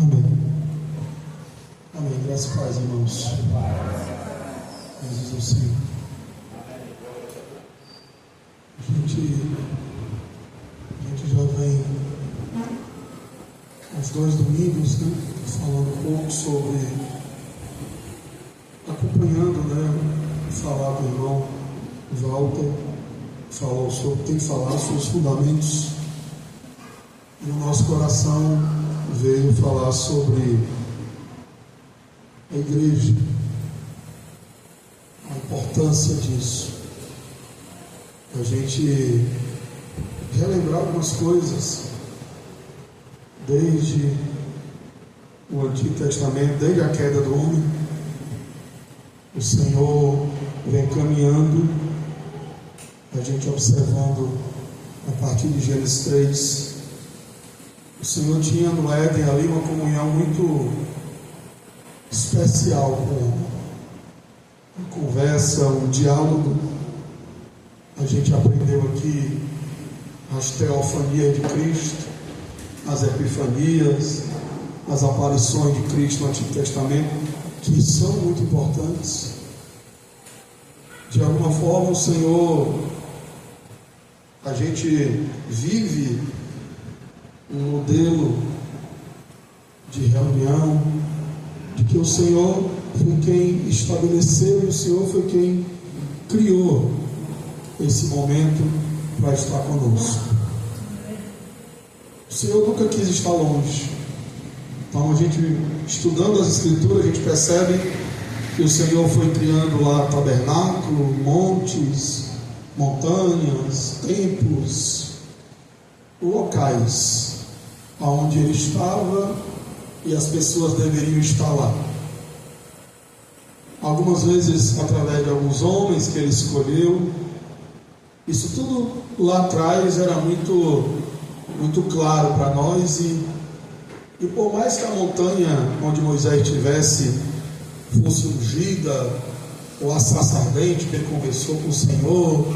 Amém. Amém. Graças a paz, irmãos. Jesus é o Senhor. A gente já vem uns 2 domingos, né, falando um pouco sobre, acompanhando, né, falar do irmão Walter, tem falado sobre os fundamentos, e o nosso coração veio falar sobre a igreja, a importância disso, a gente relembrar algumas coisas desde o Antigo Testamento, desde a queda do homem. O Senhor vem caminhando, a gente observando a partir de Gênesis 3. O Senhor tinha no Éden ali uma comunhão muito especial com o homem, uma conversa, um diálogo. A gente aprendeu aqui as teofanias de Cristo, as epifanias, as aparições de Cristo no Antigo Testamento, que são muito importantes. De alguma forma o Senhor, a gente vive um modelo de reunião, de que o Senhor foi quem estabeleceu e o Senhor foi quem criou esse momento para estar conosco. O Senhor nunca quis estar longe. Então a gente, estudando as Escrituras, a gente percebe que o Senhor foi criando lá tabernáculo, montes, montanhas, templos, locais onde Ele estava e as pessoas deveriam estar lá. Algumas vezes através de alguns homens que Ele escolheu. Isso tudo lá atrás era muito claro para nós, e por mais que a montanha onde Moisés estivesse fosse ungida, ou a sarça ardente que ele conversou com o Senhor,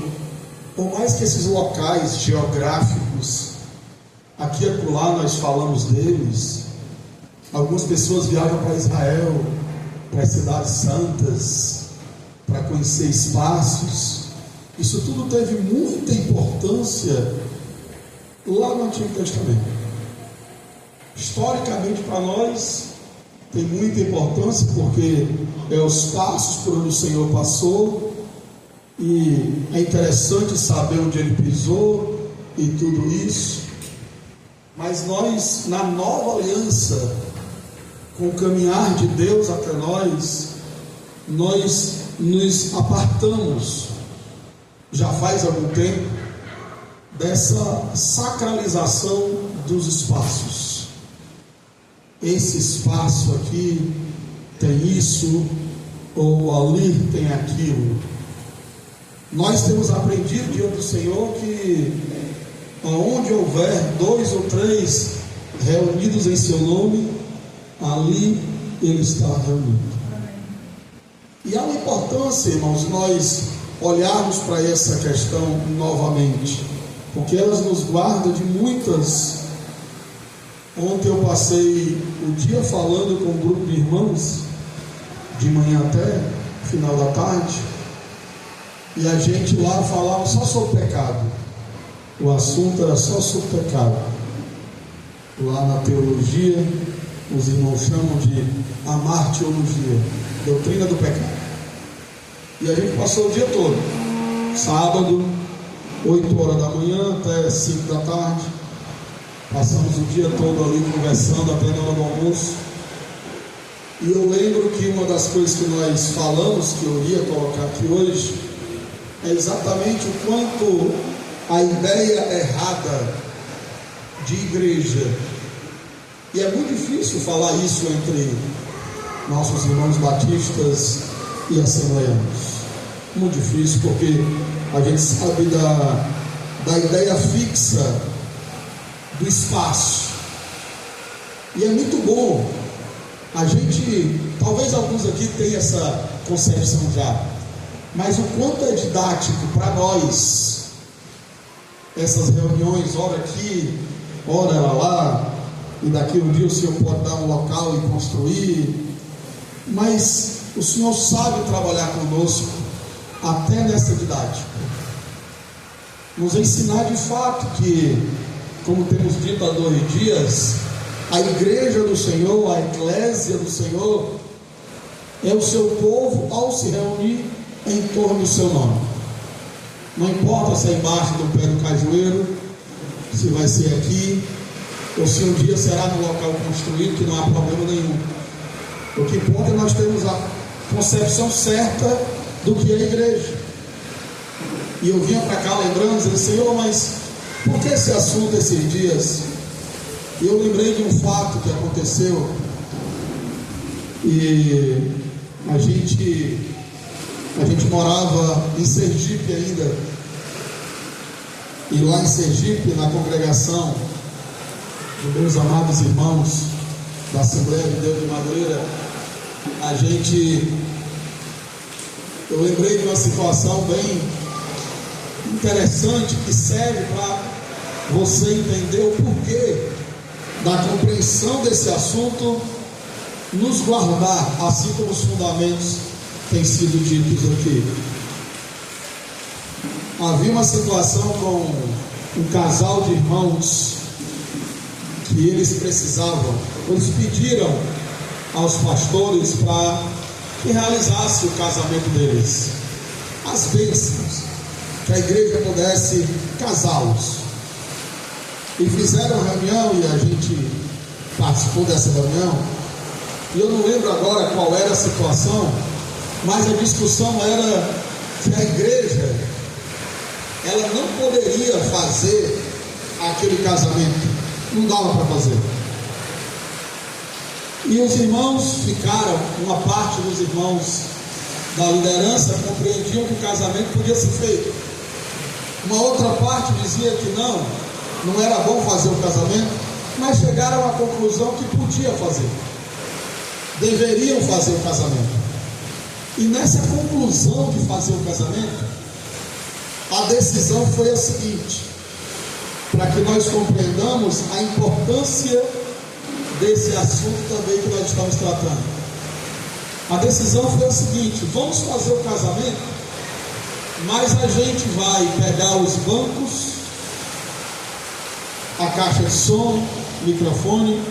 por mais que esses locais geográficos, aqui e acolá nós falamos deles, algumas pessoas viajam para Israel, para as cidades santas, para conhecer espaços. Isso tudo teve muita importância lá no Antigo Testamento. Historicamente, para nós, tem muita importância, porque é os passos por onde o Senhor passou, e é interessante saber onde Ele pisou e tudo isso. Mas nós, na nova aliança, com o caminhar de Deus até nós nos apartamos, já faz algum tempo, dessa sacralização dos espaços. Esse espaço aqui tem isso, ou ali tem aquilo. Nós temos aprendido diante do Senhor que aonde houver 2 ou 3 reunidos em seu nome, ali Ele está reunido. E há uma importância, irmãos, nós olharmos para essa questão novamente, porque elas nos guardam de muitas. Ontem eu passei o dia falando com um grupo de irmãos, de manhã até final da tarde, e a gente lá falava só sobre pecado. O assunto era só sobre pecado. Lá na teologia, os irmãos chamam de amartiologia, doutrina do pecado. E a gente passou o dia todo, sábado, 8 horas da manhã até 5 da tarde. Passamos o dia todo ali conversando até na hora do almoço. E eu lembro que uma das coisas que nós falamos, que eu ia colocar aqui hoje, é exatamente o quanto a ideia errada de igreja. E é muito difícil falar isso entre nossos irmãos batistas e assembleanos. Muito difícil, porque a gente sabe da ideia fixa do espaço. E é muito bom. A gente, talvez alguns aqui tenham essa concepção já, mas o quanto é didático para nós essas reuniões, ora aqui, ora lá, e daqui um dia o Senhor pode dar um local e construir, mas o Senhor sabe trabalhar conosco até nessa idade, nos ensinar de fato que, como temos dito há 2 dias, a igreja do Senhor, a eclésia do Senhor, é o seu povo ao se reunir em torno do seu nome. Não importa se é embaixo do pé do cajueiro, se vai ser aqui, ou se um dia será no local construído, que não há problema nenhum. O que importa é nós termos a concepção certa do que é a igreja. E eu vinha para cá lembrando, dizendo: Senhor, mas por que esse assunto esses dias? E eu lembrei de um fato que aconteceu, e a gente morava em Sergipe ainda, e lá em Sergipe, na congregação dos meus amados irmãos da Assembleia de Deus de Madureira, eu lembrei de uma situação bem interessante que serve para você entender o porquê da compreensão desse assunto nos guardar, assim como os fundamentos têm sido ditos aqui. Havia uma situação com um casal de irmãos que eles pediram aos pastores para que realizasse o casamento deles, as bênçãos, que a igreja pudesse casá-los. E fizeram uma reunião, e a gente participou dessa reunião, e eu não lembro agora qual era a situação, mas a discussão era que a igreja, ela não poderia fazer aquele casamento, não dava para fazer. E os irmãos ficaram, uma parte dos irmãos da liderança compreendiam que o casamento podia ser feito, uma outra parte dizia que não era bom fazer o casamento, mas chegaram à conclusão que podia fazer, deveriam fazer o casamento. E nessa conclusão de fazer o casamento, a decisão foi a seguinte, para que nós compreendamos a importância desse assunto também que nós estamos tratando. A decisão foi a seguinte: vamos fazer o casamento, mas a gente vai pegar os bancos, a caixa de som, microfone,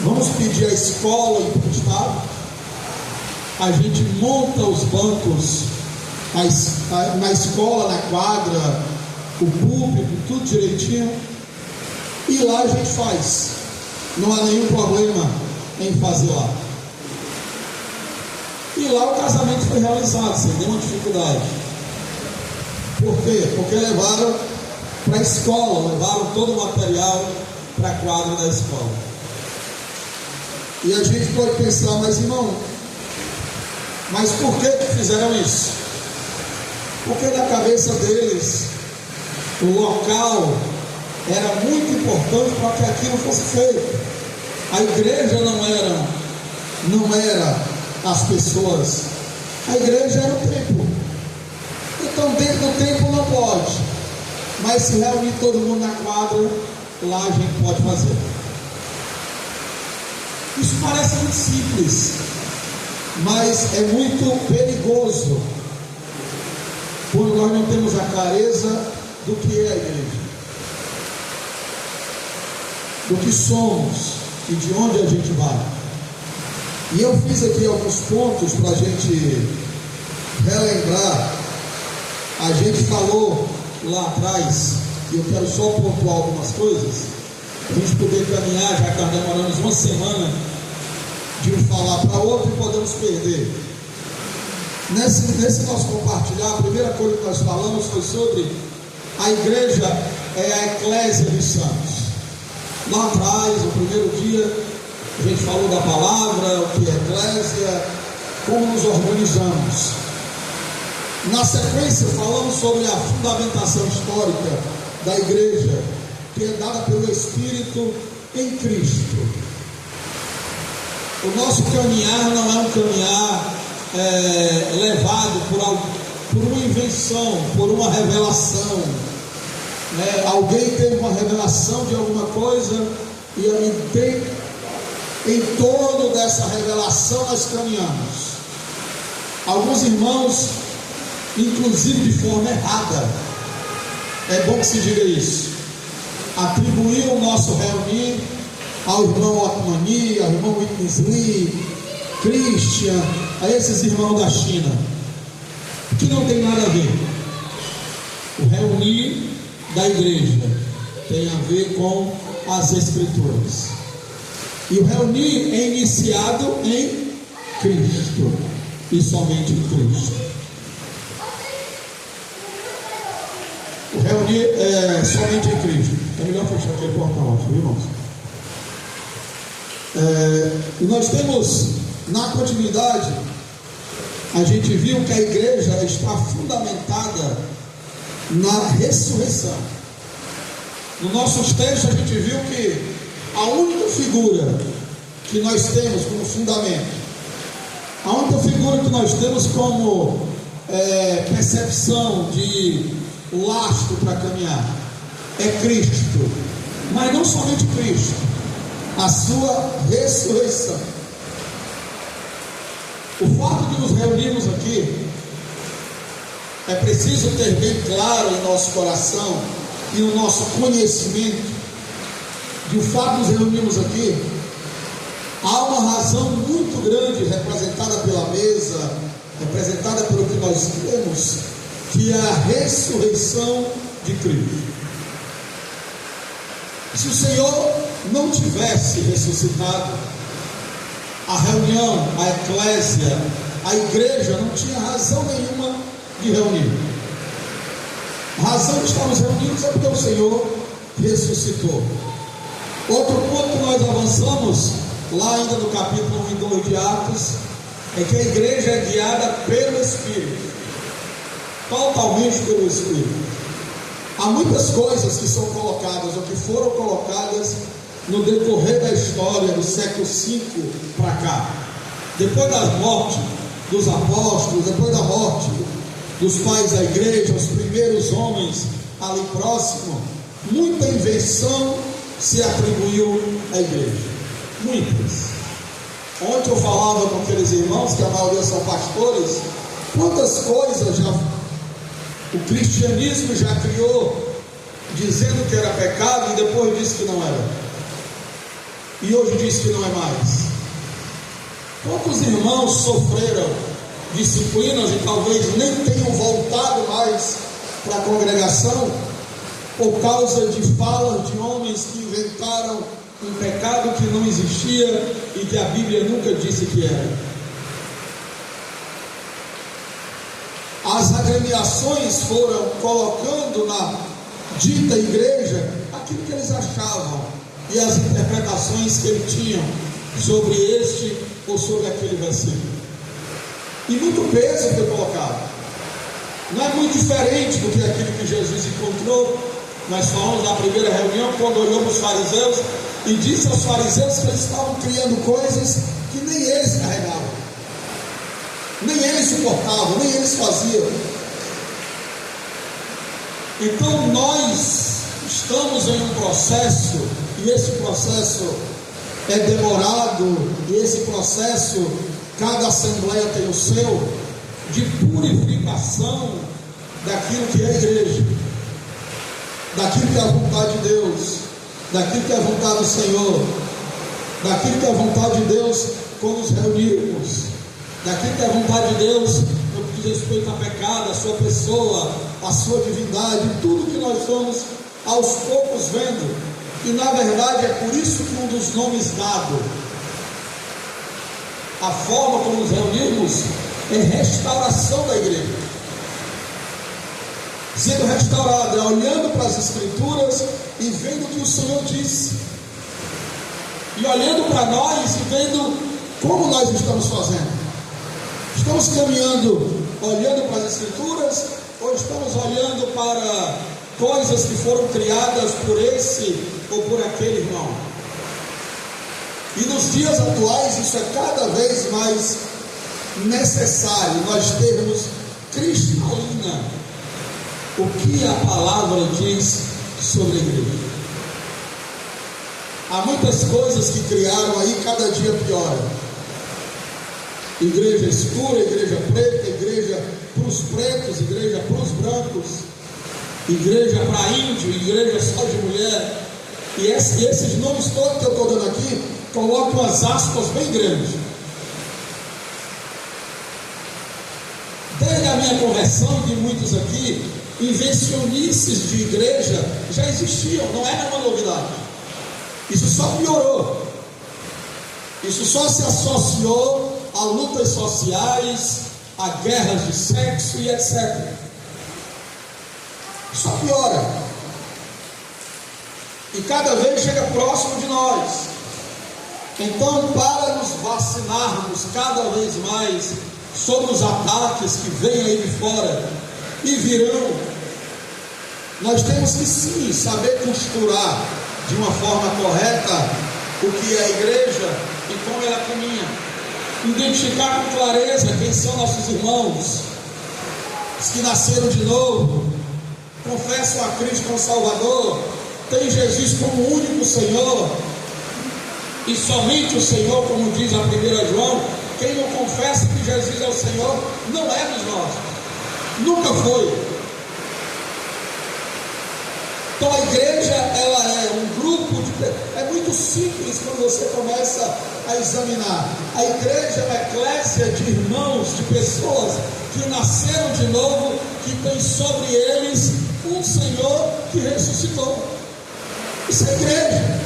vamos pedir a escola emprestado, a gente monta os bancos na escola, na quadra, o público, tudo direitinho, e lá a gente faz, não há nenhum problema em fazer lá. E lá o casamento foi realizado sem nenhuma dificuldade. Por quê? Porque levaram para a escola, levaram todo o material para a quadra da escola. E a gente pode pensar: mas irmão, mas por que fizeram isso? Porque na cabeça deles o local era muito importante para que aquilo fosse feito. A igreja não era as pessoas, a igreja era o templo. Então dentro do templo não pode, mas se reunir todo mundo na quadra, lá a gente pode fazer. Isso parece muito simples, mas é muito perigoso quando nós não temos a clareza do que é a igreja, do que somos e de onde a gente vai. E eu fiz aqui alguns pontos para a gente relembrar. A gente falou lá atrás, e eu quero só pontuar algumas coisas, para a gente poder caminhar, já que nós demoramos uma semana de um falar para outro e podemos perder. Nesse nosso compartilhar, a primeira coisa que nós falamos foi sobre a igreja é a eclésia dos santos. Lá atrás, no primeiro dia, a gente falou da palavra, o que é eclésia, como nos organizamos. Na sequência, falamos sobre a fundamentação histórica da igreja, que é dada pelo Espírito em Cristo. O nosso caminhar não é um caminhar levado por uma invenção, por uma revelação. Alguém teve uma revelação de alguma coisa e tem em torno dessa revelação nós caminhamos. Alguns irmãos, inclusive de forma errada, é bom que se diga isso, atribuíram o nosso reunir ao irmão Otmani, ao irmão Whitney, Christian, a esses irmãos da China, que não tem nada a ver. O reunir da igreja tem a ver com as Escrituras, e o reunir é iniciado em Cristo, e somente em Cristo. O reunir é somente em Cristo. É melhor fechar aquele portal, viu, irmãos? E nós temos, na continuidade, a gente viu que a igreja está fundamentada na ressurreição. No nosso texto a gente viu que a única figura que nós temos como fundamento, a única figura que nós temos como percepção de lastro para caminhar é Cristo, mas não somente Cristo, a sua ressurreição. O fato de nos reunirmos aqui, é preciso ter bem claro em nosso coração e no nosso conhecimento de o fato de nos reunirmos aqui, há uma razão muito grande representada pela mesa, representada pelo que nós temos, que é a ressurreição de Cristo. Se o Senhor não tivesse ressuscitado, a reunião, a eclésia, a igreja não tinha razão nenhuma de reunir. A razão de estarmos reunidos é porque o Senhor ressuscitou. Outro ponto que nós avançamos, lá ainda no capítulo 1 e 2 de Atos, é que a igreja é guiada pelo Espírito, totalmente pelo Espírito. Há muitas coisas que são colocadas, ou que foram colocadas no decorrer da história do século V para cá, depois da morte dos apóstolos, depois da morte dos pais da igreja, os primeiros homens ali próximo, muita invenção se atribuiu à igreja, muitas. Ontem eu falava com aqueles irmãos, que a maioria são pastores, quantas coisas o cristianismo já criou, dizendo que era pecado e depois disse que não era, e hoje diz que não é mais. Quantos irmãos sofreram disciplinas e talvez nem tenham voltado mais para a congregação por causa de falas de homens que inventaram um pecado que não existia e que a Bíblia nunca disse que era. As agremiações foram colocando na dita igreja aquilo que eles achavam e as interpretações que eles tinham sobre este ou sobre aquele versículo, e muito peso foi colocado. Não é muito diferente do que aquilo que Jesus encontrou. Nós falamos na primeira reunião, quando olhou para os fariseus e disse aos fariseus que eles estavam criando coisas que nem eles carregavam, nem eles suportavam, nem eles faziam. Então nós estamos em um processo, e esse processo é demorado, e esse processo, cada assembleia tem o seu, de purificação daquilo que é a igreja, daquilo que é a vontade de Deus, daquilo que é a vontade do Senhor, daquilo que é a vontade de Deus quando nos reunirmos, daquilo que é a vontade de Deus no que diz respeito a pecado, a sua pessoa, a sua divindade, tudo que nós estamos aos poucos vendo. E na verdade é por isso que um dos nomes dado, a forma como nos reunimos, é restauração da igreja. Sendo restaurada, é olhando para as Escrituras e vendo o que o Senhor disse, e olhando para nós e vendo como nós estamos fazendo. Estamos caminhando olhando para as Escrituras, ou estamos olhando para coisas que foram criadas por esse ou por aquele irmão? E nos dias atuais isso é cada vez mais necessário, nós termos cristalina o que a palavra diz sobre a igreja. Há muitas coisas que criaram aí, cada dia piora. Igreja escura, igreja preta, igreja para os pretos, igreja para os brancos, igreja para índio, igreja só de mulher. E esses nomes todos que eu estou dando aqui, coloco umas aspas bem grandes. Desde a minha conversão, de muitos aqui, invencionices de igreja já existiam, não é nenhuma novidade. Isso só piorou. Isso só se associou a lutas sociais, a guerras de sexo e etc. Só piora. E cada vez chega próximo de nós. Então, para nos vacinarmos cada vez mais sobre os ataques que vêm aí de fora e virão, nós temos que sim saber costurar de uma forma correta o que é a igreja e como ela caminha, identificar com clareza quem são nossos irmãos, os que nasceram de novo, confessam a Cristo como Salvador, tem Jesus como único Senhor e somente o Senhor, como diz a 1 João. Quem não confessa que Jesus é o Senhor não é dos nossos, nunca foi. Então a igreja, ela é um grupo de... É muito simples quando você começa a examinar. A igreja é uma eclésia de irmãos, de pessoas que nasceram de novo, que tem sobre eles um Senhor que ressuscitou. Isso é igreja.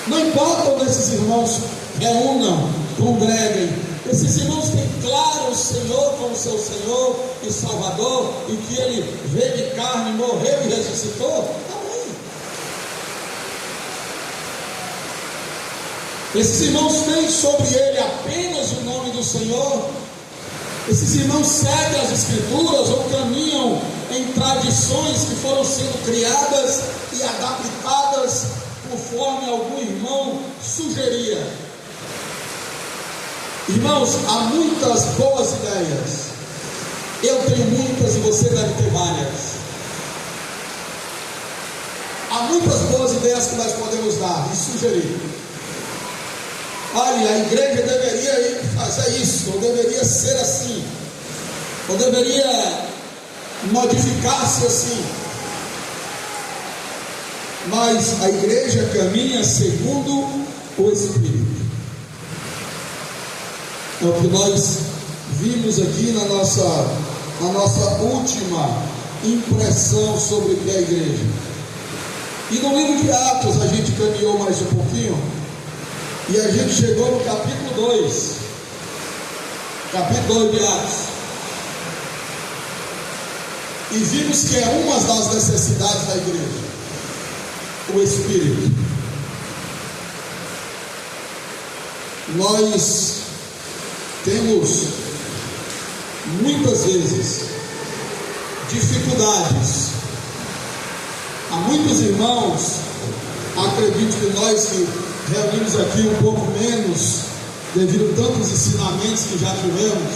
Não importa onde esses irmãos reúnam, congreguem, esses irmãos têm claro o Senhor como seu Senhor e Salvador, e que Ele veio de carne, morreu e ressuscitou. Amém. Esses irmãos têm sobre ele apenas o nome do Senhor. Esses irmãos seguem as Escrituras ou caminham em tradições que foram sendo criadas e adaptadas conforme algum irmão sugeria. Irmãos, há muitas boas ideias. Eu tenho muitas e você deve ter várias. Há muitas boas ideias que nós podemos dar e sugerir. Olha, a igreja deveria fazer isso, ou deveria ser assim, ou deveria modificar-se assim. Mas a igreja caminha segundo o Espírito. É o que nós vimos aqui na nossa última impressão sobre o que é a igreja. E no livro de Atos a gente caminhou mais um pouquinho, e a gente chegou no capítulo 2. Capítulo 2 de Atos. E vimos que é uma das necessidades da igreja, o Espírito. Nós temos muitas vezes dificuldades. Há muitos irmãos, acredito que nós que reunimos aqui um pouco menos, devido a tantos ensinamentos que já tivemos,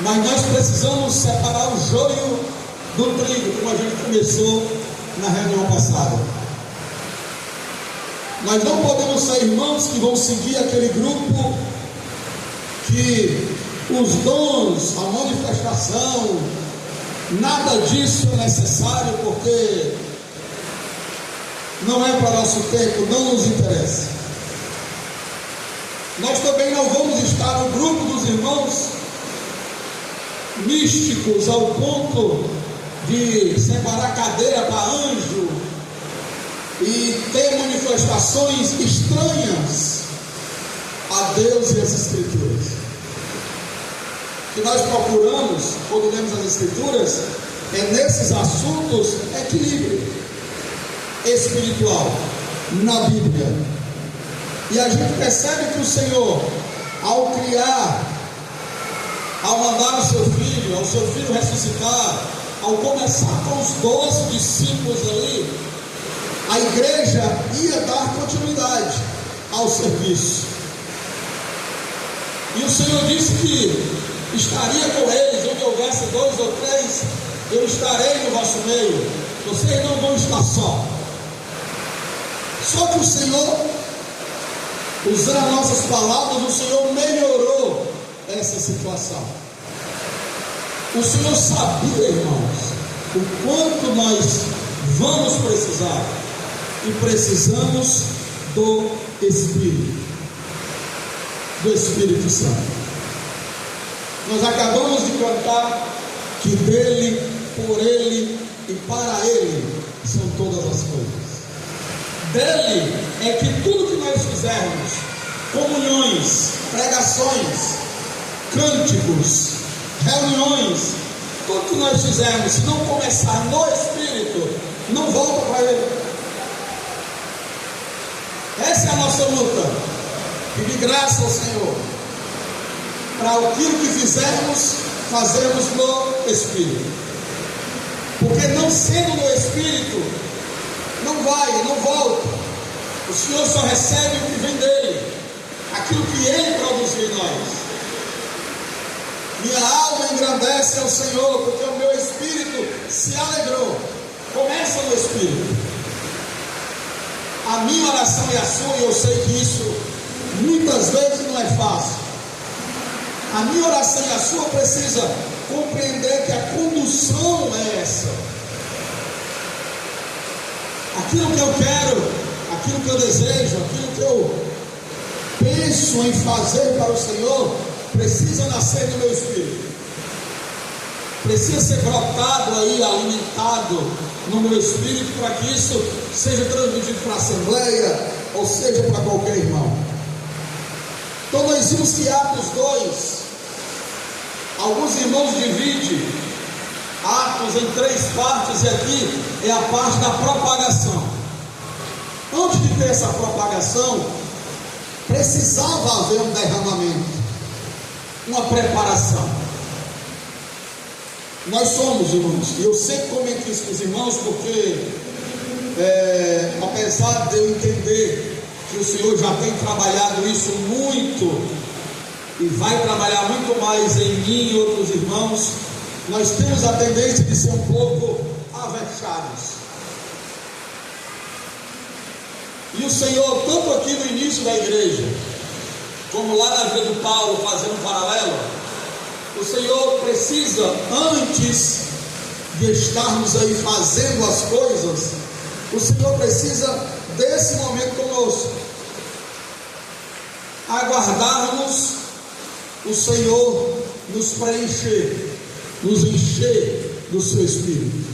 mas nós precisamos separar o joio do trigo, como a gente começou na reunião passada. Nós não podemos ser irmãos que vão seguir aquele grupo que os dons, a manifestação, nada disso é necessário, porque não é para nosso tempo, não nos interessa. Nós também não vamos estar no grupo dos irmãos místicos ao ponto de separar cadeira para anjo e ter manifestações estranhas a Deus e as Escrituras. O que nós procuramos, quando lemos as Escrituras, é nesses assuntos equilíbrio espiritual na Bíblia. E a gente percebe que o Senhor, ao criar, ao mandar o seu filho ressuscitar, ao começar com os 12 discípulos ali, a igreja ia dar continuidade ao serviço. E o Senhor disse que estaria com eles, onde houvesse 2 ou 3, eu estarei no vosso meio. Vocês não vão estar só. Só que o Senhor, usando nossas palavras, o Senhor melhorou essa situação. O Senhor sabia, irmãos, o quanto nós vamos precisar, e precisamos do Espírito Santo. Nós acabamos de cantar que dele, por ele e para ele são todas as coisas. Dele é que tudo que nós fizermos, comunhões, pregações, cânticos, reuniões, tudo que nós fizermos, se não começar no Espírito, não volta para ele. Essa é a nossa luta. Pedir graça ao Senhor para aquilo que fizermos, fazermos no Espírito. Porque não sendo no Espírito, não volta. O Senhor só recebe o que vem dele, aquilo que ele produziu em nós. Minha alma engrandece ao Senhor, porque o meu espírito se alegrou. Começa no Espírito. A minha oração e a sua, e eu sei que isso muitas vezes não é fácil. A minha oração e a sua precisa compreender que a condução é essa. Aquilo que eu quero, aquilo que eu desejo, aquilo que eu penso em fazer para o Senhor, precisa nascer no meu espírito. Precisa ser brotado aí, alimentado no meu espírito, para que isso seja transmitido para a assembleia, ou seja para qualquer irmão. Então nós vimos que Atos 2, alguns irmãos dividem Atos em 3 partes, e aqui é a parte da propagação. Antes de ter essa propagação, precisava haver um derramamento, uma preparação. Nós somos, irmãos, e eu sempre comento isso com os irmãos, porque apesar de eu entender que o Senhor já tem trabalhado isso muito, e vai trabalhar muito mais em mim e outros irmãos, nós temos a tendência de ser um pouco avexados. E o Senhor, tanto aqui no início da igreja, como lá na vida do Paulo, fazendo um paralelo, o Senhor precisa, antes de estarmos aí fazendo as coisas, o Senhor precisa desse momento conosco, aguardarmos o Senhor nos preencher, nos encher do seu Espírito.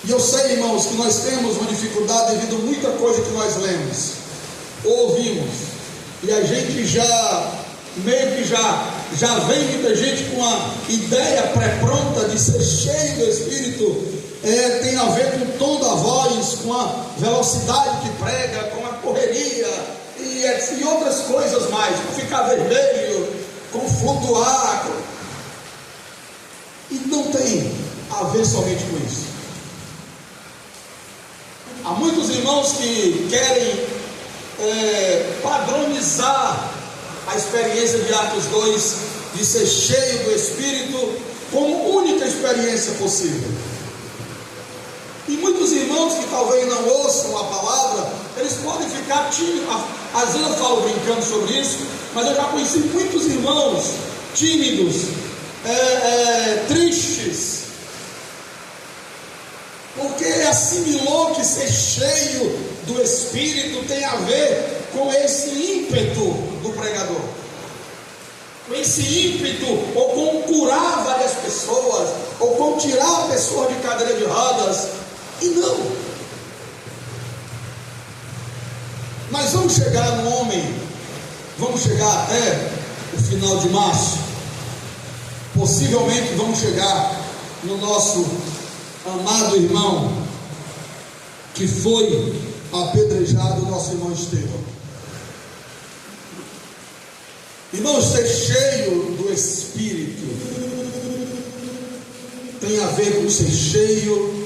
E eu sei, irmãos, que nós temos uma dificuldade devido a muita coisa que nós lemos, ouvimos, e a gente meio que já vem muita gente com a ideia pré-pronta de ser cheio do Espírito. Tem a ver com o tom da voz, com a velocidade que prega, com a correria e outras coisas mais, com ficar vermelho, com flutuar, e não tem a ver somente com isso. Há muitos irmãos que querem padronizar a experiência de Atos 2, de ser cheio do Espírito, como única experiência possível. E muitos irmãos que talvez não ouçam a palavra, eles podem ficar tímidos. Às vezes eu falo brincando sobre isso, mas eu já conheci muitos irmãos tímidos, tristes, porque assimilou que ser cheio do Espírito tem a ver com esse ímpeto do pregador, com esse ímpeto, ou com curar várias pessoas, ou com tirar a pessoa de cadeira de rodas. E não, nós vamos chegar no homem, vamos chegar até o final de março, possivelmente vamos chegar no nosso amado irmão que foi apedrejado, nosso irmão Estevão. Irmão, ser cheio do Espírito tem a ver com ser cheio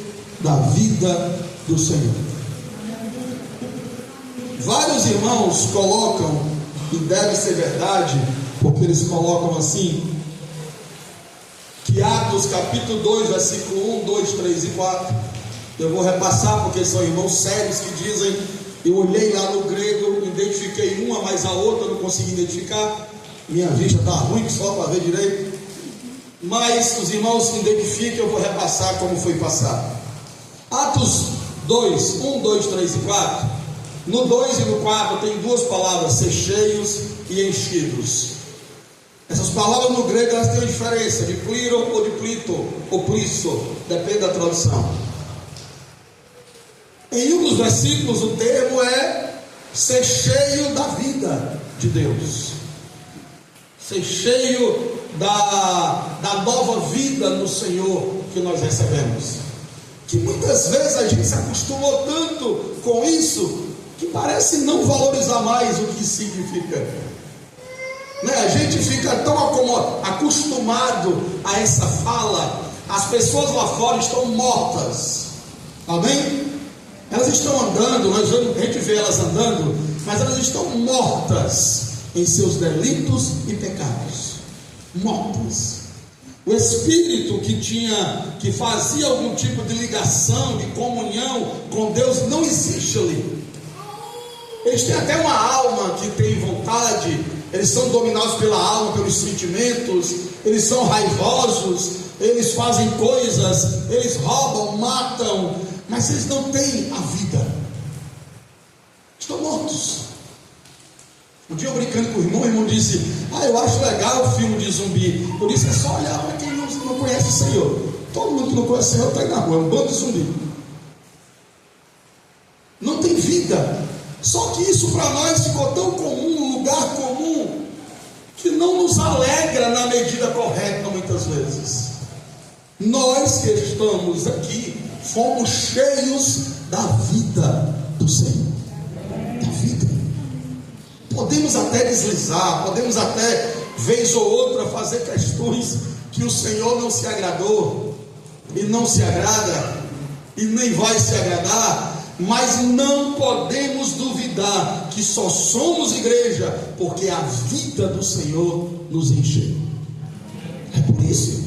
da vida do Senhor. Vários irmãos colocam, e deve ser verdade, porque eles colocam assim, que Atos capítulo 2, versículo 1, 2, 3 e 4 Eu vou repassar porque são irmãos sérios que dizem, eu olhei lá no grego, identifiquei uma, mas a outra não consegui identificar. Minha vista está ruim só para ver direito. Mas os irmãos identificam, eu vou repassar como foi passado. Atos 2, 1, 2, 3 e 4. No 2 e no 4 tem duas palavras, ser cheios e enchidos. Essas palavras no grego elas têm uma diferença, de pliro ou de plito, ou plisso, depende da tradução. Em um dos versículos o termo é ser cheio da vida de Deus, ser cheio da nova vida no Senhor que nós recebemos. Que muitas vezes a gente se acostumou tanto com isso que parece não valorizar mais o que significa, né? A gente fica tão acostumado a essa fala. As pessoas lá fora estão mortas, amém? Elas estão andando, a gente vê elas andando, mas elas estão mortas em seus delitos e pecados, mortas. O espírito que fazia algum tipo de ligação, de comunhão com Deus, não existe ali. Eles têm até uma alma que tem vontade, eles são dominados pela alma, pelos sentimentos, eles são raivosos, eles fazem coisas, eles roubam, matam, mas eles não têm a vida, estão mortos. Um dia eu brincando com o irmão disse, eu acho legal o filme de zumbi. Eu disse, é só olhar para quem não conhece o Senhor. Todo mundo que não conhece o Senhor está aí na rua, é um bando de zumbi, não tem vida. Só que isso para nós ficou tão comum, um lugar comum, que não nos alegra na medida correta muitas vezes. Nós que estamos aqui fomos cheios da vida do Senhor, da vida. Podemos até deslizar, podemos até vez ou outra fazer questões que o Senhor não se agradou e não se agrada e nem vai se agradar, mas não podemos duvidar que só somos igreja porque a vida do Senhor nos encheu. É por isso.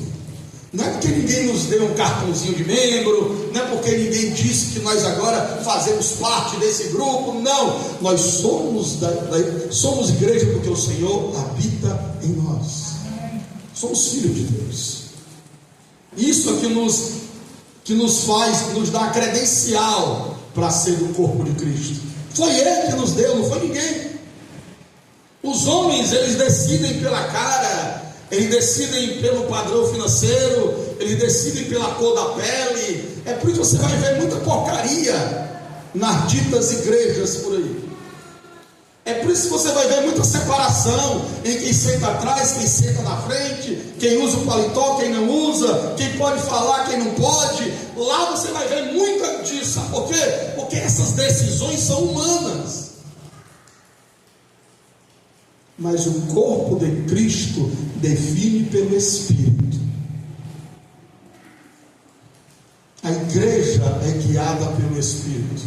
Não é porque ninguém nos deu um cartãozinho de membro, não é porque ninguém disse que nós agora fazemos parte desse grupo, não. Nós somos igreja porque o Senhor habita em nós. Somos filhos de Deus. Isso é que nos faz, nos dá a credencial para ser do corpo de Cristo. Foi Ele que nos deu, não foi ninguém. Os homens, eles decidem pela cara, eles decidem pelo padrão financeiro, eles decidem pela cor da pele. É por isso que você vai ver muita porcaria nas ditas igrejas por aí. É por isso que você vai ver muita separação em quem senta atrás, quem senta na frente, quem usa o paletó, quem não usa, quem pode falar, quem não pode. Lá você vai ver muita disso. Sabe por quê? Porque essas decisões são humanas. Mas o corpo de Cristo define pelo Espírito. A igreja é guiada pelo Espírito.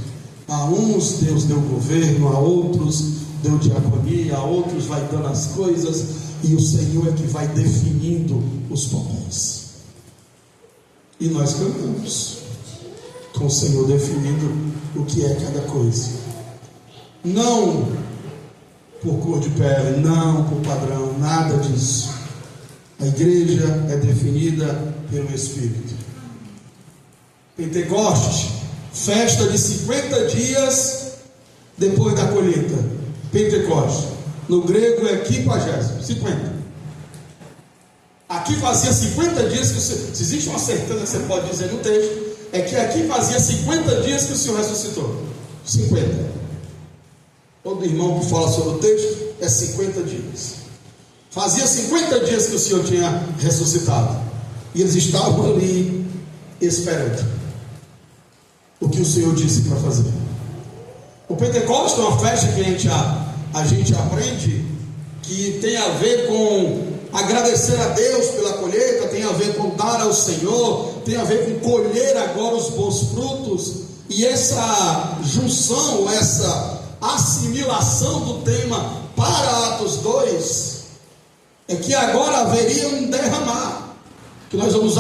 A uns Deus deu governo, a outros deu diaconia, a outros vai dando as coisas, e o Senhor é que vai definindo os papéis. E nós cantamos com o Senhor definindo o que é cada coisa. Não por cor de pele, não por padrão, nada disso. A igreja é definida pelo Espírito. Pentecoste, festa de 50 dias depois da colheita. Pentecoste, no grego é quinquagésimo, 50. Aqui fazia 50 dias que se existe uma certeza que você pode dizer no texto, é que aqui fazia 50 dias que o Senhor ressuscitou. 50. Todo irmão que fala sobre o texto é 50 dias. Fazia 50 dias que o Senhor tinha ressuscitado, e eles estavam ali esperando o que o Senhor disse para fazer. O Pentecostes é uma festa que a gente aprende que tem a ver com agradecer a Deus pela colheita, tem a ver com dar ao Senhor, tem a ver com colher agora os bons frutos. E essa junção, essa assimilação do tema para Atos 2 é que agora haveria um derramar, que nós vamos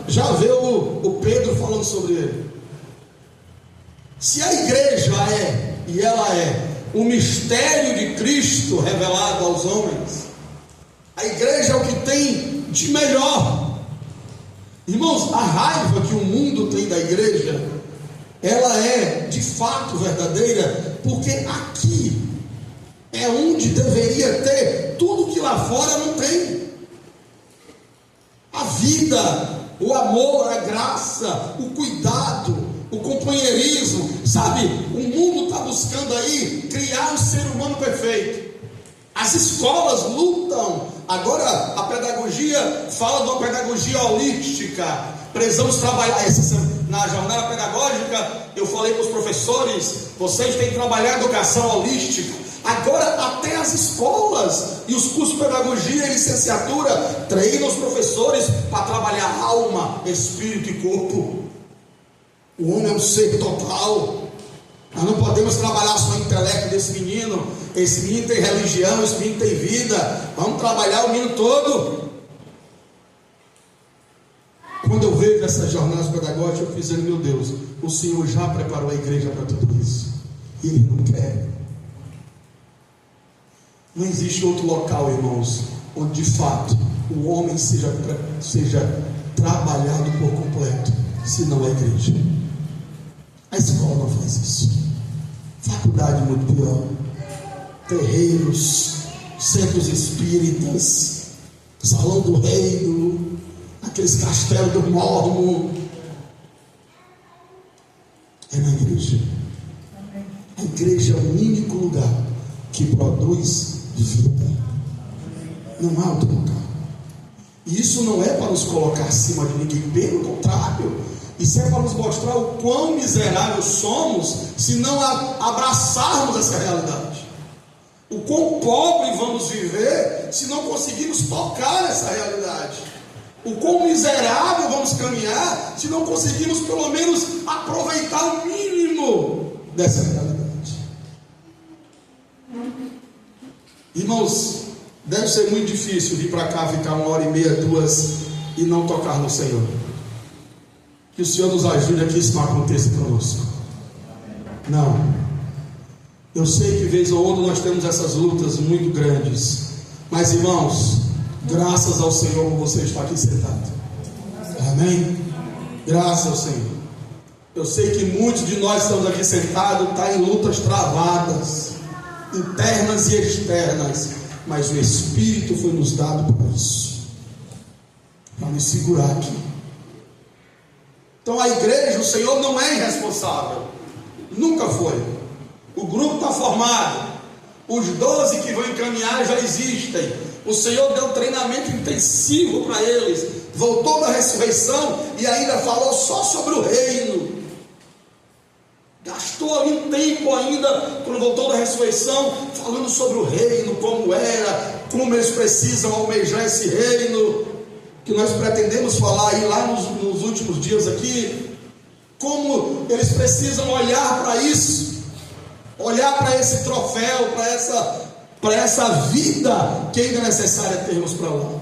já ver o Pedro falando sobre ele. Se a igreja é, e ela é, o mistério de Cristo revelado aos homens, a igreja é o que tem de melhor. Irmãos, a raiva que o mundo tem da igreja, ela é de fato verdadeira, porque aqui é onde deveria ter tudo que lá fora não tem: a vida, o amor, a graça, o cuidado, o companheirismo. Sabe, o mundo está buscando aí criar um ser humano perfeito. As escolas lutam. Agora a pedagogia fala de uma pedagogia holística. Precisamos trabalhar. Na jornada pedagógica eu falei para os professores: vocês têm que trabalhar a educação holística. Agora até as escolas e os cursos de pedagogia e licenciatura treinam os professores para trabalhar alma, espírito e corpo. O homem é um ser total. Nós não podemos trabalhar só o intelecto desse menino. Esse menino tem religião, esse menino tem vida. Vamos trabalhar o menino todo. Quando eu vejo essas jornadas pedagógicas, eu fico dizendo: meu Deus, o Senhor já preparou a igreja para tudo isso, e Ele não quer. Não existe outro local, irmãos, onde de fato o homem seja trabalhado por completo, senão a igreja. A escola não faz isso. Faculdade muito pior. Terreiros, centros espíritas, salão do reino, aqueles castelos do mormo. É na igreja. A igreja é o único lugar que produz vida. Não há outro lugar. E isso não é para nos colocar acima de ninguém, pelo contrário, isso é para nos mostrar o quão miseráveis somos se não abraçarmos essa realidade. O quão pobre vamos viver se não conseguirmos tocar essa realidade. O quão miserável vamos caminhar se não conseguirmos pelo menos aproveitar o mínimo dessa realidade. Irmãos, deve ser muito difícil vir para cá, ficar 1h30, 2 e não tocar no Senhor. Que o Senhor nos ajude a que isso não aconteça conosco. Não. Eu sei que vez ou outra nós temos essas lutas muito grandes, mas irmãos, graças ao Senhor por você estar aqui sentado. Amém? Graças ao Senhor. Eu sei que muitos de nós estamos aqui sentados, está em lutas travadas, internas e externas, mas o Espírito foi nos dado para isso, para nos segurar aqui. Então a igreja, o Senhor não é irresponsável, nunca foi. O grupo está formado, os 12 que vão encaminhar já existem. O Senhor deu treinamento intensivo para eles, voltou da ressurreição e ainda falou só sobre o reino. Gastou ali um tempo ainda, quando voltou da ressurreição, falando sobre o reino, como era, como eles precisam almejar esse reino, que nós pretendemos falar aí lá nos últimos dias aqui, como eles precisam olhar para isso, olhar para esse troféu, para essa vida que ainda é necessária termos para lá.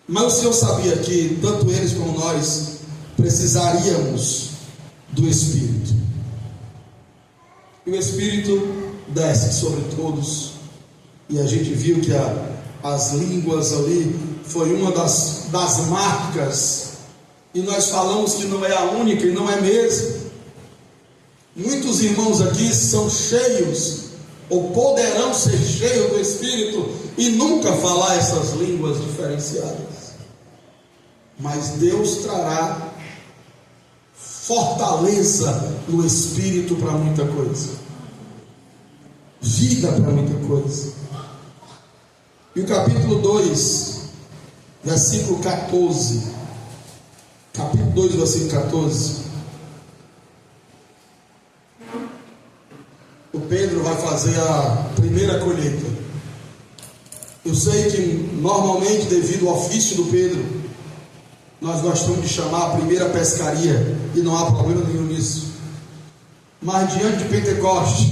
Mas o Senhor sabia que tanto eles como nós precisaríamos do Espírito. E o Espírito desce sobre todos. E a gente viu que as línguas ali foi uma das marcas. E nós falamos que não é a única e não é mesmo. Muitos irmãos aqui são cheios, ou poderão ser cheios do Espírito e nunca falar essas línguas diferenciadas. Mas Deus trará fortaleza no Espírito para muita coisa, vida para muita coisa. E o capítulo 2, versículo 14, capítulo 2, versículo 14, o Pedro vai fazer a primeira colheita. Eu sei que normalmente, devido ao ofício do Pedro, nós gostamos de chamar a primeira pescaria, e não há problema nenhum nisso. Mas diante de Pentecoste,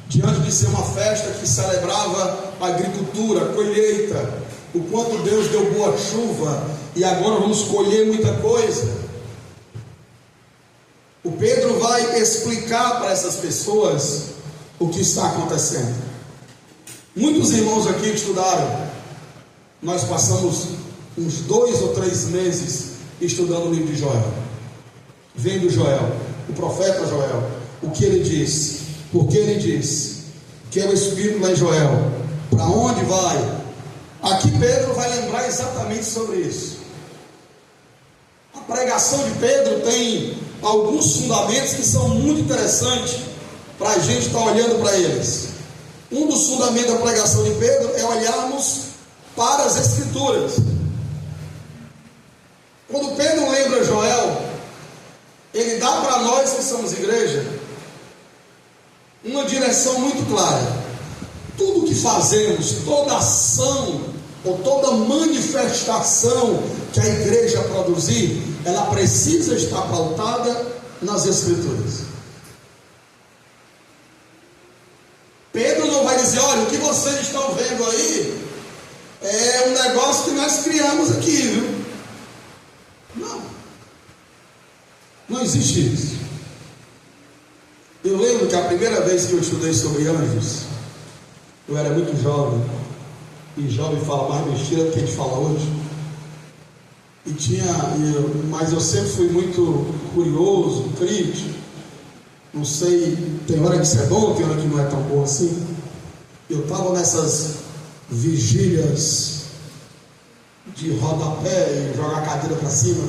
diante de ser uma festa que celebrava a agricultura, a colheita, o quanto Deus deu boa chuva, e agora vamos colher muita coisa. o Pedro vai explicar para essas pessoas o que está acontecendo. Muitos irmãos aqui estudaram, nós passamos uns 2 ou 3 meses estudando o livro de Joel, vendo Joel, o profeta Joel, o que ele disse, por que ele disse, que é o Espírito lá em Joel, para onde vai. Aqui Pedro vai lembrar exatamente sobre isso. A pregação de Pedro tem alguns fundamentos que são muito interessantes para a gente estar olhando para eles. Um dos fundamentos da pregação de Pedro é olharmos para as Escrituras. Quando Pedro lembra Joel, ele dá para nós que somos igreja uma direção muito clara. Tudo que fazemos, toda ação ou toda manifestação que a igreja produzir, ela precisa estar pautada nas Escrituras. Pedro não vai dizer, olha, o que vocês estão vendo aí é um negócio que nós criamos aqui, viu? Não existe isso. Eu lembro que a primeira vez que eu estudei sobre anjos, eu era muito jovem, e jovem fala mais mentira do que a gente fala hoje. Mas eu sempre fui muito curioso, crítico. Não sei, tem hora que isso é bom, tem hora que não é tão bom assim. Eu estava nessas vigílias de rodapé e jogar a cadeira para cima,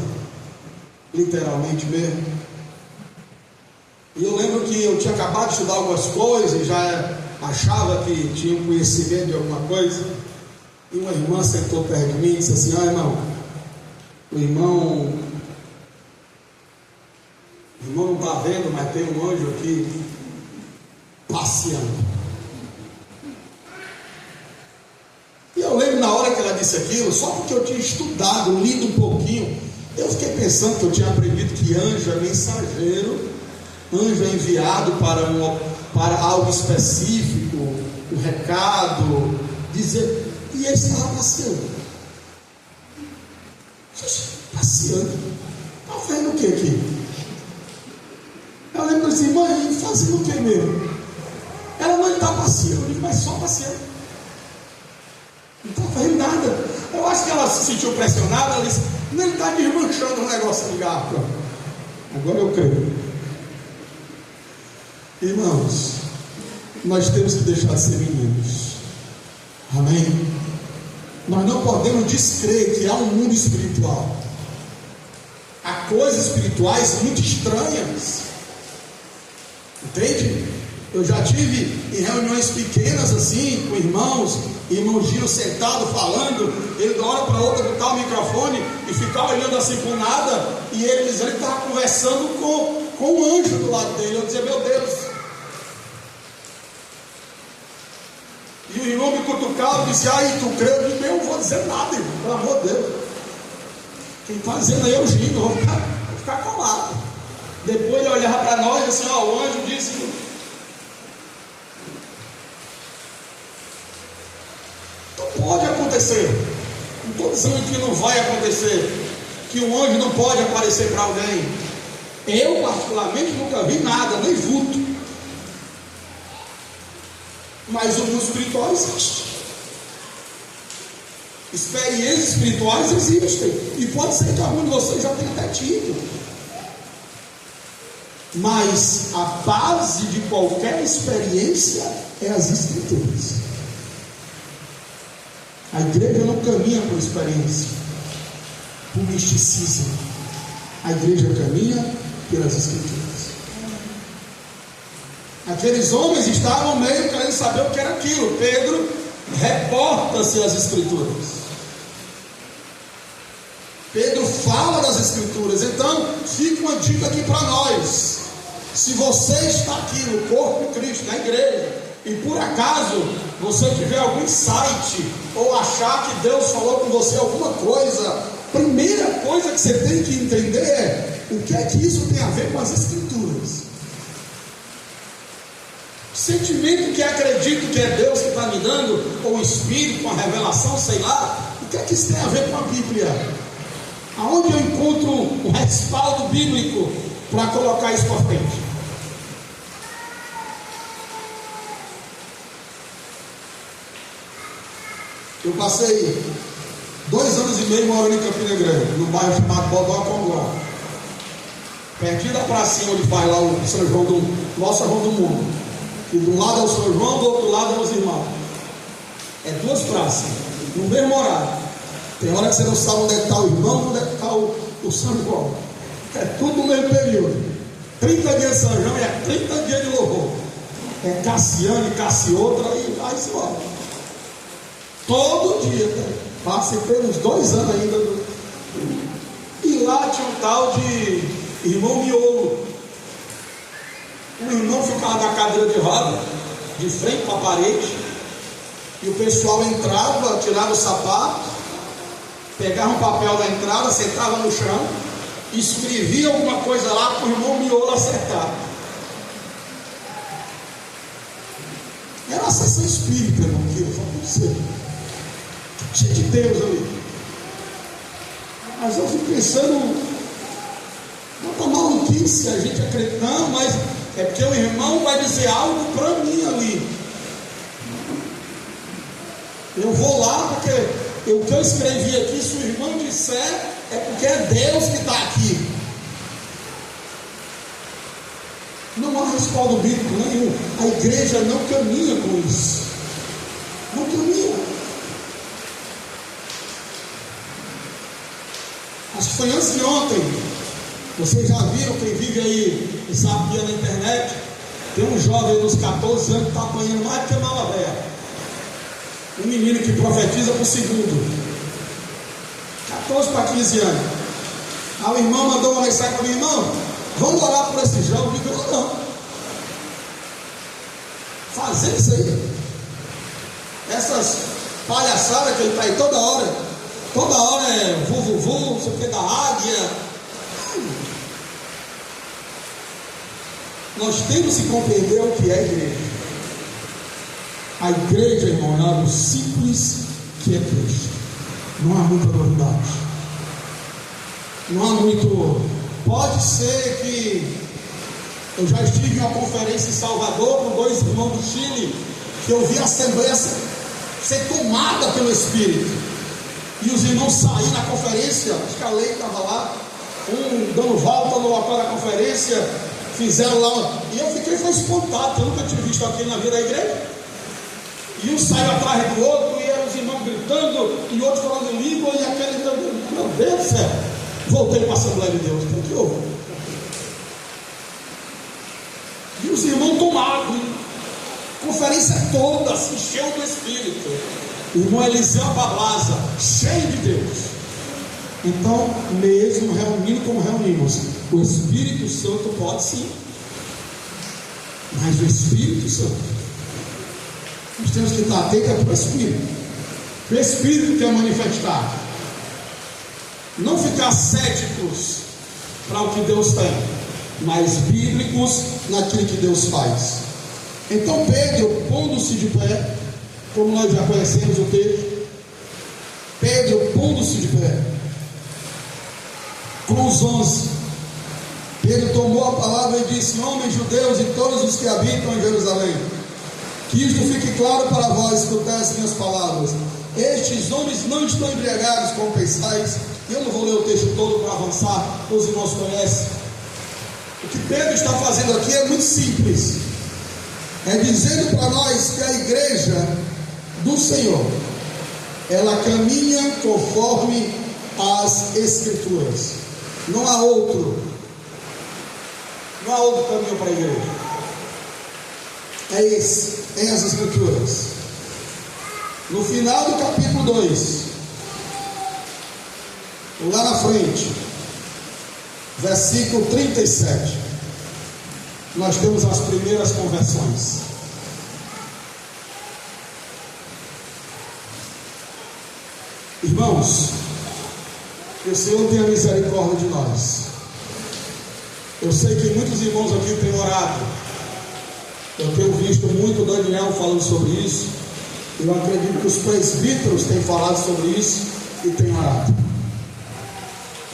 literalmente mesmo. E eu lembro que eu tinha acabado de estudar algumas coisas e já achava que tinha um conhecimento de alguma coisa. E uma irmã sentou perto de mim e disse assim: ah, irmão, o irmão não está vendo, mas tem um anjo aqui passeando. E eu lembro na hora que ela disse aquilo, só porque eu tinha estudado, lido um pouquinho, eu fiquei pensando que eu tinha aprendido que anjo é mensageiro, anjo é enviado para algo específico, um recado, dizer, e ele estava passeando. Passeando. Está fazendo o que aqui? Eu lembro assim, mãe, fazendo o que mesmo? Ela não está passeando, eu digo, mas só passeando. Não está fazendo nada. Eu acho que ela se sentiu pressionada, ela disse, não, ele está desmanchando um negócio de garfo. Agora eu creio. Irmãos, nós temos que deixar de ser meninos. Amém? Nós não podemos descrer que há um mundo espiritual. Há coisas espirituais muito estranhas. Entende? Eu já tive em reuniões pequenas assim, com irmãos Gino sentado falando, ele de uma hora para outra botar o microfone e ficar olhando assim com nada, e ele dizendo que estava conversando com um anjo do lado dele. Eu dizia, meu Deus. E o irmão me cutucava e disse, e tu crê? Eu disse, eu não vou dizer nada, irmão, pelo amor de Deus. Quem está dizendo aí é o Gino, eu vou ficar calado. Depois ele olhava para nós e assim, o anjo disse. Então pode acontecer. Não estou dizendo que não vai acontecer, que um anjo não pode aparecer para alguém. Eu particularmente nunca vi nada, nem vulto. Mas o mundo espiritual existe. Experiências espirituais existem. E pode ser que algum de vocês já tenha até tido. Mas a base de qualquer experiência é as Escrituras. A igreja não caminha por experiência, por misticismo. A igreja caminha pelas Escrituras. Aqueles homens estavam meio querendo saber o que era aquilo. Pedro reporta-se às Escrituras. Pedro fala das Escrituras. Então fica uma dica aqui para nós. Se você está aqui no corpo de Cristo, na igreja, e por acaso você tiver algum insight, ou achar que Deus falou com você alguma coisa, primeira coisa que você tem que entender é o que é que isso tem a ver com as Escrituras. Sentimento que acredito que é Deus que está me dando, ou o Espírito, com a revelação, sei lá, o que é que isso tem a ver com a Bíblia? Aonde eu encontro o respaldo bíblico para colocar isso para frente. Eu passei 2 anos e meio morando em Campina Grande, no bairro chamado Bodó Congló, pertinho da pracinha onde faz lá o São João do nosso São João do Mundo, que do lado é o São João, do outro lado é os irmãos. É 2 praças, no mesmo horário. Tem hora que você não sabe onde é que está o irmão, onde é que está o São João. É tudo no mesmo período. 30 dias de São João e é 30 dias de louvor. É Cassiano e Cassiotra e aí se vai. Todo dia, passei pelos 2 anos ainda. E lá tinha um tal de irmão miolo. O irmão ficava na cadeira de roda, de frente para a parede, e o pessoal entrava, tirava o sapato, pegava um papel da entrada, sentava no chão, escrevia alguma coisa lá para o irmão miolo acertar. Era uma sessão espírita, irmão, que eu falo para você. Cheio de Deus ali. Mas eu fico pensando, uma maluquice, a gente acreditando, mas é porque o irmão vai dizer algo para mim ali. Eu vou lá porque o que eu escrevi aqui, se o irmão disser, é porque é Deus que está aqui. Não há respaldo bíblico nenhum. A igreja não caminha com isso. Não caminha. Acho que foi antes de ontem. Vocês já viram, quem vive aí e sabe na internet, tem um jovem dos 14 anos que está apanhando mais do que mala velha. Um menino que profetiza por segundo. 14 para 15 anos. Aí o irmão mandou uma mensagem para mim: irmão, vamos orar por esse jovem. Eu digo: não. Fazer isso aí. Essas palhaçadas que ele está aí toda hora. Toda hora é vuvuvu, não sei o que da águia. Nós temos que compreender o que é a igreja. A igreja, irmão, é algo simples que é Cristo. Não há muita novidade. Não há muito. Pode ser que eu já estive em uma conferência em Salvador com 2 irmãos do Chile, que eu vi a assembleia ser tomada pelo Espírito. E os irmãos saíram na conferência, acho que a lei estava lá, dando volta no local da conferência, fizeram lá, e eu fiquei espantado, porque eu nunca tinha visto aquilo na vida da igreja. E um saiu atrás do outro, e eram os irmãos gritando, e outros falando em língua, e aquele, meu Deus do céu, voltei para a Assembleia de Deus, o que houve? E os irmãos tomaram, conferência toda, se encheu do Espírito. O irmão Eliseu Bablaza, cheio de Deus. Então, mesmo reunindo como reunimos, o Espírito Santo pode sim. Mas o Espírito Santo, nós temos que estar atentos para o Espírito. O Espírito quer manifestar. Não ficar céticos para o que Deus tem, mas bíblicos naquilo que Deus faz. Então Pedro, pondo-se de pé, como nós já conhecemos o texto, Pedro pondo-se de pé, com os 11, Pedro tomou a palavra e disse: homens judeus e todos os que habitam em Jerusalém, que isto fique claro para vós, escutai as minhas palavras. Estes homens não estão embriagados como pensais. Eu não vou ler o texto todo para avançar, os irmãos conhecem. O que Pedro está fazendo aqui é muito simples, é dizendo para nós que a igreja do Senhor, ela caminha conforme as Escrituras. Não há outro caminho para a igreja. É esse, tem as Escrituras. No final do capítulo 2, lá na frente, versículo 37, nós temos as primeiras conversões. Irmãos, que o Senhor tenha misericórdia de nós. Eu sei que muitos irmãos aqui têm orado. Eu tenho visto muito o Daniel falando sobre isso. Eu acredito que os presbíteros têm falado sobre isso e têm orado.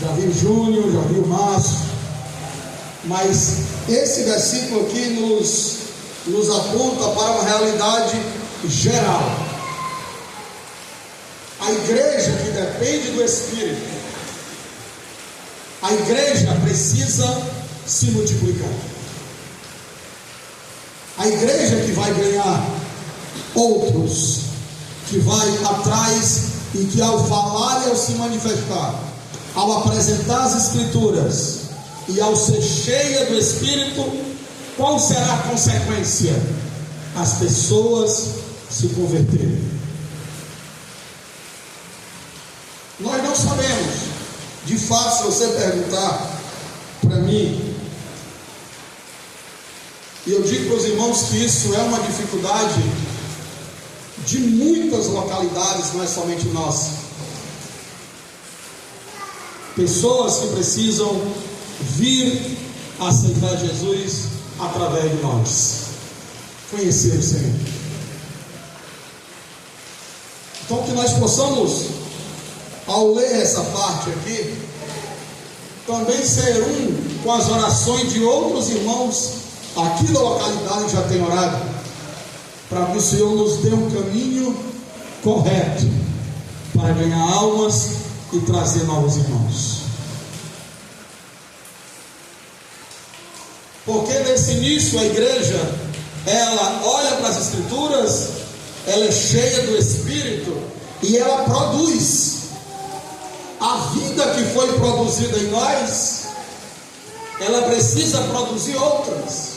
Já vi o Júnior, já vi o Márcio. Mas esse versículo aqui nos aponta para uma realidade geral. A igreja que depende do Espírito, a igreja precisa se multiplicar. A igreja que vai ganhar outros, que vai atrás e que ao falar e ao se manifestar, ao apresentar as Escrituras e ao ser cheia do Espírito, qual será a consequência? As pessoas se converterem. Nós não sabemos, de fato, se você perguntar para mim, e eu digo para os irmãos que isso é uma dificuldade de muitas localidades, não é somente nossa. Pessoas que precisam vir a aceitar Jesus através de nós, conhecer o Senhor. Então que nós possamos, ao ler essa parte aqui, também ser um com as orações de outros irmãos aqui da localidade que já tem orado, para que o Senhor nos dê um caminho correto para ganhar almas e trazer novos irmãos. Porque nesse início a igreja, ela olha para as Escrituras, ela é cheia do Espírito e ela produz. A vida que foi produzida em nós, ela precisa produzir outras.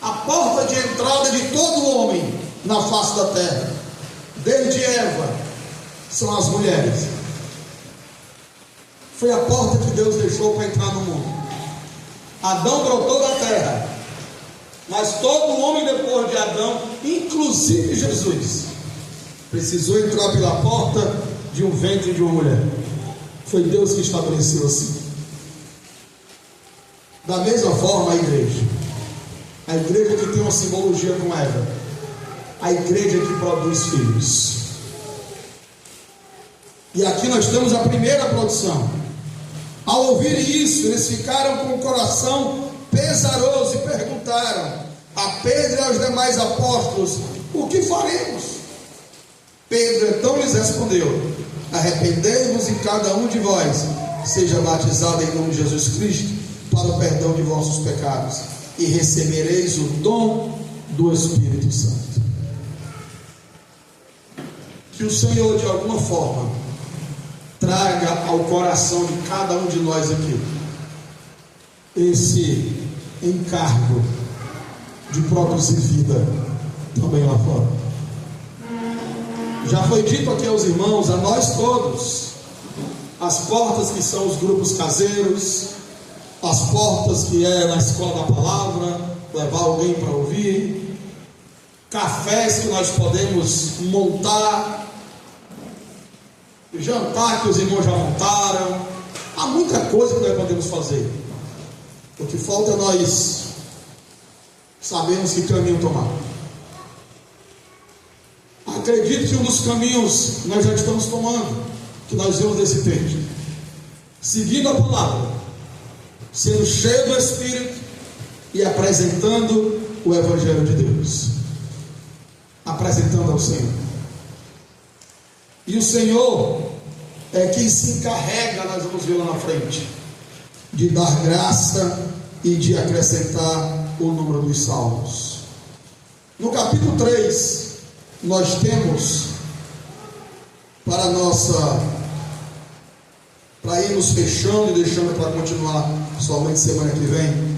A porta de entrada de todo homem na face da terra, desde Eva, são as mulheres. Foi a porta que Deus deixou para entrar no mundo. Adão brotou da terra, mas todo homem depois de Adão, inclusive Jesus, precisou entrar pela porta de um ventre de uma mulher. Foi Deus que estabeleceu assim. Da mesma forma a igreja que tem uma simbologia com Eva, a igreja que produz filhos. E aqui nós temos a primeira produção. Ao ouvirem isso, eles ficaram com o coração pesaroso e perguntaram a Pedro e aos demais apóstolos: o que faremos? Pedro então lhes respondeu: arrependei-vos e cada um de vós seja batizado em nome de Jesus Cristo para o perdão de vossos pecados, e recebereis o dom do Espírito Santo. Que o Senhor, de alguma forma, traga ao coração de cada um de nós aqui esse encargo de produzir vida também lá fora. Já foi dito aqui aos irmãos, a nós todos, as portas que são os grupos caseiros, as portas que é na escola da palavra, levar alguém para ouvir, cafés que nós podemos montar, jantar que os irmãos já montaram. Há muita coisa que nós podemos fazer. O que falta é nós sabermos que caminho tomar. Acredito que um dos caminhos nós já estamos tomando, que nós vemos nesse texto, seguindo a palavra, sendo cheio do Espírito e apresentando o Evangelho de Deus, apresentando ao Senhor. E o Senhor é quem se encarrega, nós vamos ver lá na frente, de dar graça e de acrescentar o número dos salvos. No capítulo 3, nós temos para irmos fechando e deixando para continuar somente semana que vem.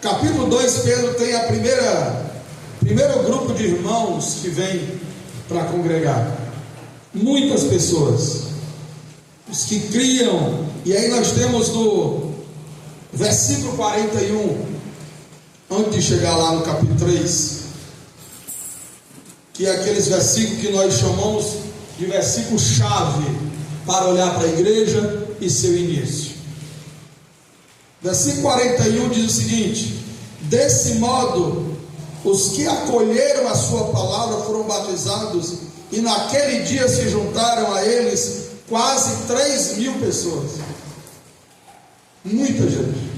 Capítulo 2, Pedro tem a primeiro grupo de irmãos que vem para congregar. Muitas pessoas, os que criam, e aí nós temos no versículo 41, antes de chegar lá no capítulo 3, que é aqueles versículos que nós chamamos de versículo-chave para olhar para a igreja e seu início. Versículo 41 diz o seguinte: desse modo, os que acolheram a sua palavra foram batizados, e naquele dia se juntaram a eles quase 3.000 pessoas. Muita gente.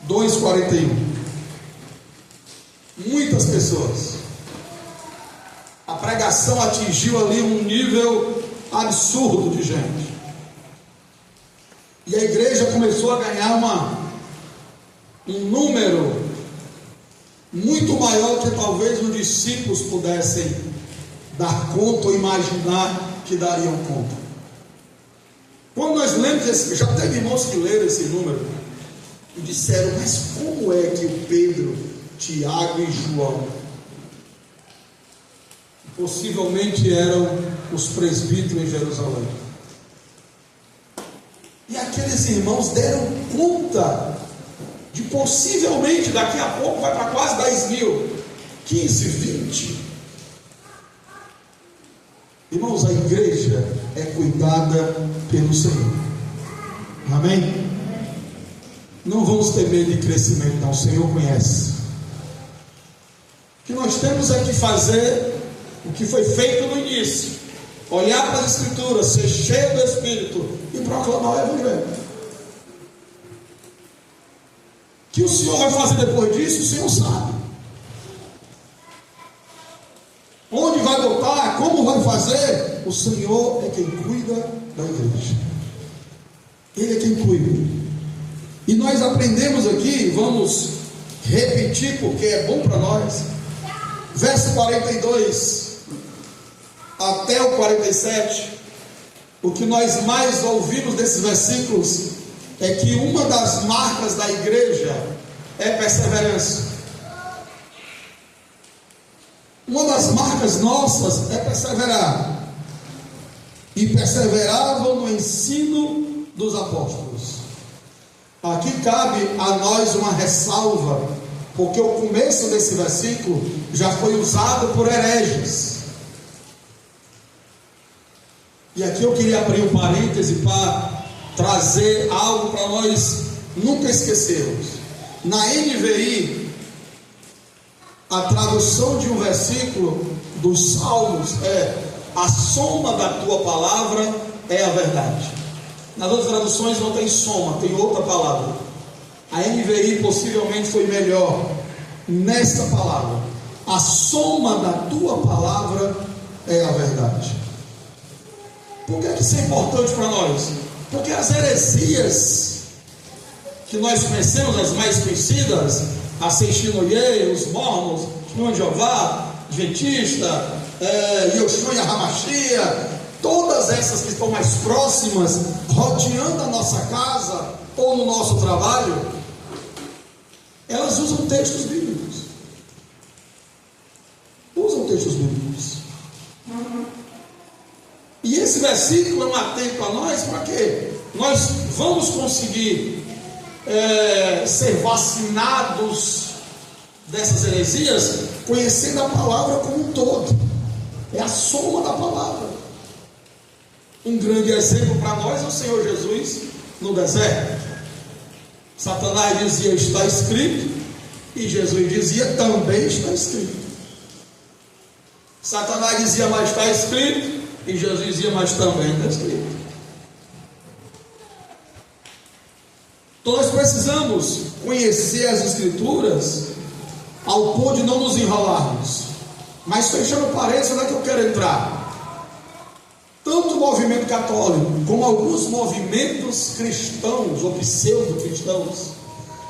2,41. Muitas pessoas. A pregação atingiu ali um nível absurdo de gente. E a igreja começou a ganhar um número muito maior que talvez os discípulos pudessem dar conta ou imaginar que dariam conta. Quando nós lemos já teve irmãos que leram esse número e disseram: mas como é que o Pedro, Tiago e João, possivelmente eram os presbíteros em Jerusalém, e aqueles irmãos deram conta de possivelmente daqui a pouco vai para quase 10 mil, 15, 20. Irmãos, a igreja é cuidada pelo Senhor. Amém? Não vamos ter medo de crescimento, não. O Senhor conhece. O que nós temos é que fazer o que foi feito no início: olhar para as Escrituras, ser cheio do Espírito e proclamar o Evangelho. O que o Senhor vai fazer depois disso, o Senhor sabe. Onde vai botar, como vai fazer, o Senhor é quem cuida da igreja. Ele é quem cuida. E nós aprendemos aqui, vamos repetir porque é bom para nós. Verso 42 até o 47. O que nós mais ouvimos desses versículos é que uma das marcas da igreja é perseverança. Uma das marcas nossas é perseverar. E perseveravam no ensino dos apóstolos. Aqui cabe a nós uma ressalva, porque o começo desse versículo já foi usado por hereges. E aqui eu queria abrir um parêntese para trazer algo para nós nunca esquecermos. Na NVI, a tradução de um versículo dos Salmos é: a soma da tua palavra é a verdade. Nas outras traduções não tem soma, tem outra palavra. A NVI possivelmente foi melhor nesta palavra: a soma da tua palavra é a verdade. Por que isso é importante para nós? Porque as heresias que nós conhecemos, as mais conhecidas, a Seixinoye, os Mormons, Testemunho de Jeová, Adventista, Yoshua e a Hamashia, todas essas que estão mais próximas, rodeando a nossa casa ou no nosso trabalho, elas usam textos bíblicos. Usam textos bíblicos. E esse versículo é um atento a nós, para quê? Nós vamos conseguir ser vacinados dessas heresias, conhecendo a palavra como um todo. É a soma da palavra. Um grande exemplo para nós é o Senhor Jesus no deserto. Satanás dizia: está escrito, e Jesus dizia: também está escrito. Satanás dizia: mas está escrito, e Jesus dizia: mas também está escrito. Então nós precisamos conhecer as Escrituras ao ponto de não nos enrolarmos. Mas fechando parênteses, onde é que eu quero entrar? Tanto o movimento católico como alguns movimentos cristãos ou pseudo-cristãos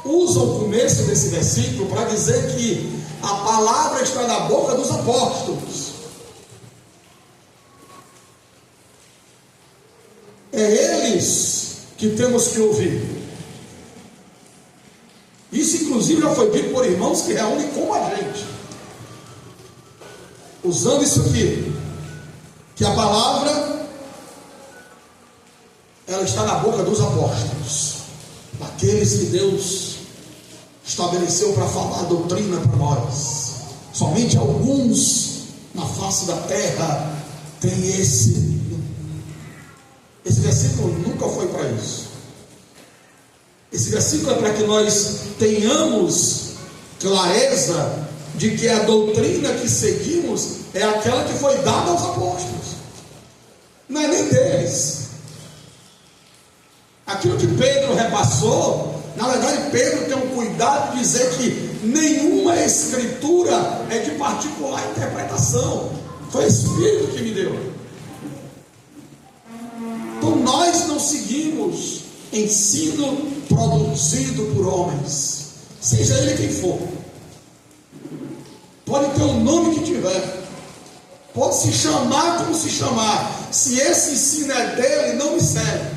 usam o começo desse versículo para dizer que a palavra está na boca dos apóstolos. É eles que temos que ouvir. Isso inclusive já foi dito por irmãos que reúnem como a gente, usando isso aqui, que a palavra ela está na boca dos apóstolos, daqueles que Deus estabeleceu para falar a doutrina para nós. Somente alguns na face da terra têm esse versículo nunca foi para isso. Esse versículo é para que nós tenhamos clareza de que a doutrina que seguimos é aquela que foi dada aos apóstolos, não é nem deles. aquilo que Pedro repassou, na verdade Pedro tem um cuidado de dizer que nenhuma escritura é de particular interpretação, foi o Espírito que me deu. Então nós não seguimos ensino produzido por homens, seja ele quem for, pode ter o nome que tiver, pode se chamar como se chamar, se esse ensino é dele, não me serve.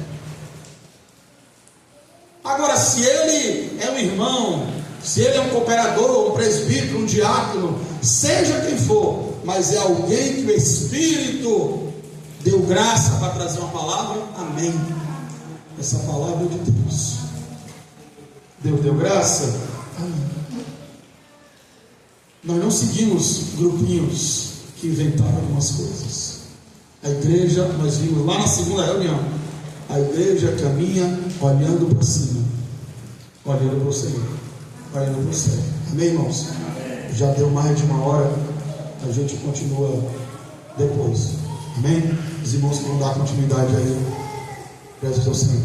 Agora, se ele é um irmão, se ele é um cooperador, um presbítero, um diácono, seja quem for, mas é alguém que o Espírito deu graça para trazer uma palavra, amém. Essa palavra é de Deus. Deus deu graça, amém. Nós não seguimos grupinhos que inventaram algumas coisas. A igreja, nós vimos lá na segunda reunião, a igreja caminha olhando para cima, olhando para o Senhor, olhando para o céu. Amém, irmãos? Já deu mais de uma hora, a gente continua depois. Amém? Os irmãos que vão dar continuidade aí, peço ao Senhor.